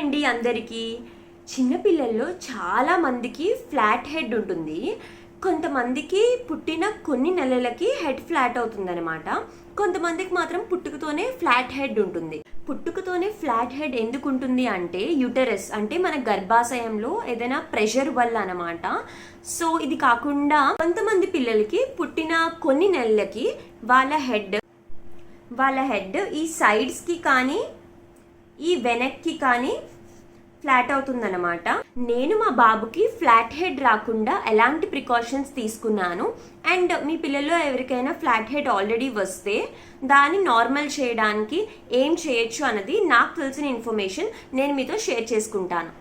అండి అందరికీ. చిన్నపిల్లల్లో చాలా మందికి ఫ్లాట్ హెడ్ ఉంటుంది. కొంతమందికి పుట్టిన కొన్ని నెలలకి హెడ్ ఫ్లాట్ అవుతుందన్నమాట. కొంతమందికి మాత్రం పుట్టుకతోనే ఫ్లాట్ హెడ్ ఉంటుంది. పుట్టుకతోనే ఫ్లాట్ హెడ్ ఎందుకు ఉంటుంది అంటే యూటరస్ అంటే మన గర్భాశయంలో ఏదైనా ప్రెషర్ వల్ల అనమాట. సో ఇది కాకుండా కొంతమంది పిల్లలకి పుట్టిన కొన్ని నెలలకి వాళ్ళ హెడ్ ఈ సైడ్స్కి కానీ ఈ వెనక్కి కానీ ఫ్లాట్ అవుతుందన్నమాట. నేను మా బాబుకి ఫ్లాట్ హెడ్ రాకుండా ఎలాంటి ప్రికాషన్స్ తీసుకున్నాను అండ్ మీ పిల్లల్లో ఎవరికైనా ఫ్లాట్ హెడ్ ఆల్రెడీ వస్తే దాన్ని నార్మల్ చేయడానికి ఏం చేయొచ్చు అన్నది నాకు తెలిసిన ఇన్ఫర్మేషన్ నేను మీతో షేర్ చేసుకుంటాను.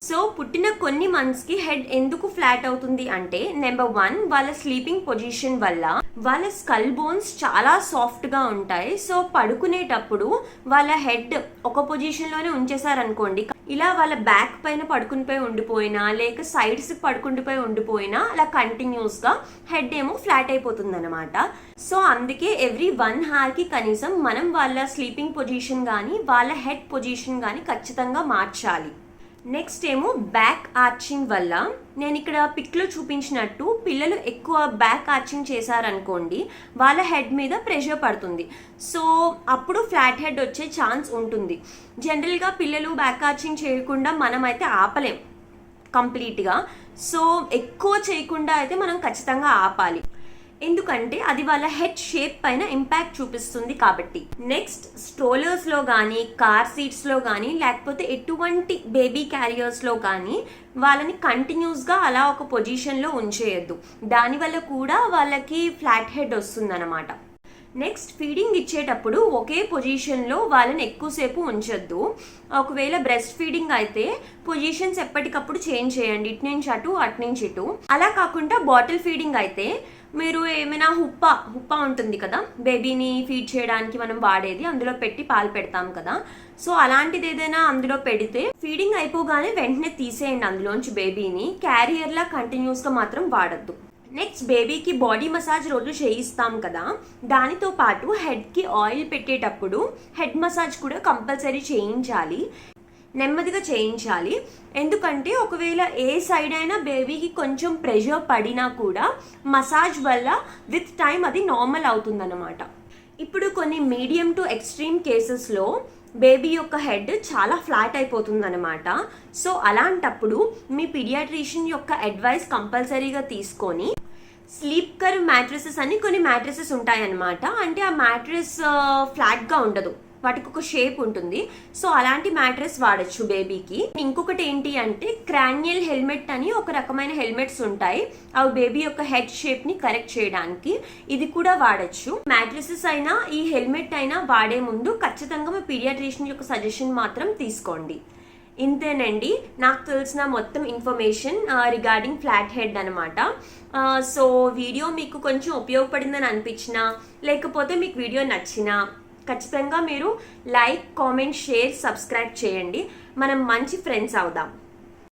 సో పుట్టిన కొన్ని మంత్స్కి హెడ్ ఎందుకు ఫ్లాట్ అవుతుంది అంటే నెంబర్ 1 వాళ్ళ స్లీపింగ్ పొజిషన్ వల్ల వాళ్ళ స్కల్ బోన్స్ చాలా సాఫ్ట్గా ఉంటాయి. సో పడుకునేటప్పుడు వాళ్ళ హెడ్ ఒక పొజిషన్లోనే ఉంచేసారనుకోండి, ఇలా వాళ్ళ బ్యాక్ పైన పడుకునిపోయి ఉండిపోయినా లేక సైడ్స్కి పడుకుండిపోయి ఉండిపోయినా అలా కంటిన్యూస్గా హెడ్ ఏమో ఫ్లాట్ అయిపోతుంది అనమాట. సో అందుకే ఎవ్రీ 1 hourకి కనీసం మనం వాళ్ళ స్లీపింగ్ పొజిషన్ కానీ వాళ్ళ హెడ్ పొజిషన్ కానీ ఖచ్చితంగా మార్చాలి. నెక్స్ట్ ఏమో బ్యాక్ ఆర్చింగ్ వల్ల నేను ఇక్కడ పిక్లో చూపించినట్టు పిల్లలు ఎక్కువ బ్యాక్ ఆర్చింగ్ చేశారనుకోండి వాళ్ళ హెడ్ మీద ప్రెషర్ పడుతుంది. సో అప్పుడు ఫ్లాట్ హెడ్ వచ్చే ఛాన్స్ ఉంటుంది. జనరల్గా పిల్లలు బ్యాక్ ఆర్చింగ్ చేయకుండా మనమైతే ఆపలేం కంప్లీట్గా. సో ఎక్కువ చేయకుండా అయితే మనం ఖచ్చితంగా ఆపాలి, ఎందుకంటే అది వాళ్ళ హెడ్ షేప్ పైన ఇంపాక్ట్ చూపిస్తుంది కాబట్టి. నెక్స్ట్ స్ట్రోలర్స్లో కానీ కార్ సీట్స్లో కానీ లేకపోతే ఎటువంటి బేబీ క్యారియర్స్లో కానీ వాళ్ళని కంటిన్యూస్గా అలా ఒక పొజిషన్లో ఉంచేయద్దు. దానివల్ల కూడా వాళ్ళకి ఫ్లాట్ హెడ్ వస్తుందన్నమాట. నెక్స్ట్ ఫీడింగ్ ఇచ్చేటప్పుడు ఒకే పొజిషన్లో వాళ్ళని ఎక్కువసేపు ఉంచొద్దు. ఒకవేళ బ్రెస్ట్ ఫీడింగ్ అయితే పొజిషన్స్ ఎప్పటికప్పుడు చేంజ్ చేయండి, ఇటు నుంచి అటు అటు నుంచి ఇటు. అలా కాకుండా బాటిల్ ఫీడింగ్ అయితే మీరు ఏమైనా హుప్పా ఉంటుంది కదా బేబీని ఫీడ్ చేయడానికి మనం వాడేది, అందులో పెట్టి పాలు పెడతాం కదా. సో అలాంటిది ఏదైనా అందులో పెడితే ఫీడింగ్ అయిపోగానే వెంటనే తీసేయండి అందులోంచి బేబీని. క్యారియర్లా కంటిన్యూస్గా మాత్రం వాడద్దు. నెక్స్ట్ బేబీకి బాడీ మసాజ్ రోజు చేయిస్తాం కదా, దానితో పాటు హెడ్కి ఆయిల్ పెట్టేటప్పుడు హెడ్ మసాజ్ కూడా కంపల్సరీ చేయించాలి, నెమ్మదిగా చేయించాలి. ఎందుకంటే ఒకవేళ ఏ సైడ్ అయినా బేబీకి కొంచెం ప్రెషర్ పడినా కూడా మసాజ్ వల్ల విత్ టైం అది నార్మల్ అవుతుందన్నమాట. ఇప్పుడు కొన్ని మీడియం టు ఎక్స్ట్రీమ్ కేసెస్లో బేబీ యొక్క హెడ్ చాలా ఫ్లాట్ అయిపోతుందన్నమాట. సో అలాంటప్పుడు మీ పీడియాట్రిషియన్ యొక్క అడ్వైస్ కంపల్సరీగా తీసుకొని స్లీప్ కర్వ్ మ్యాట్రెసెస్ అని కొన్ని మ్యాట్రెసెస్ ఉంటాయన్నమాట. అంటే ఆ మ్యాట్రెస్ ఫ్లాట్గా ఉండదు, వాటికి ఒక షేప్ ఉంటుంది. సో అలాంటి మ్యాట్రెస్ వాడచ్చు బేబీకి. ఇంకొకటి ఏంటి అంటే క్రానియల్ హెల్మెట్ అని ఒక రకమైన హెల్మెట్స్ ఉంటాయి, అవి బేబీ యొక్క హెడ్ షేప్ ని కరెక్ట్ చేయడానికి. ఇది కూడా వాడచ్చు. మ్యాట్రెసెస్ అయినా ఈ హెల్మెట్ అయినా వాడే ముందు ఖచ్చితంగా మీ పీడియాట్రిషియన్ యొక్క సజెషన్ మాత్రం తీసుకోండి. ఇంతేనండి నాకు తెలిసిన మొత్తం ఇన్ఫర్మేషన్ రిగార్డింగ్ ఫ్లాట్ హెడ్ అనమాట. సో వీడియో మీకు కొంచెం ఉపయోగపడిందని అనిపించినా లేకపోతే మీకు వీడియో నచ్చినా ఖచ్చితంగా మీరు లైక్, కామెంట్, షేర్, సబ్స్క్రైబ్ చేయండి. మనం మంచి ఫ్రెండ్స్ అవుదాం.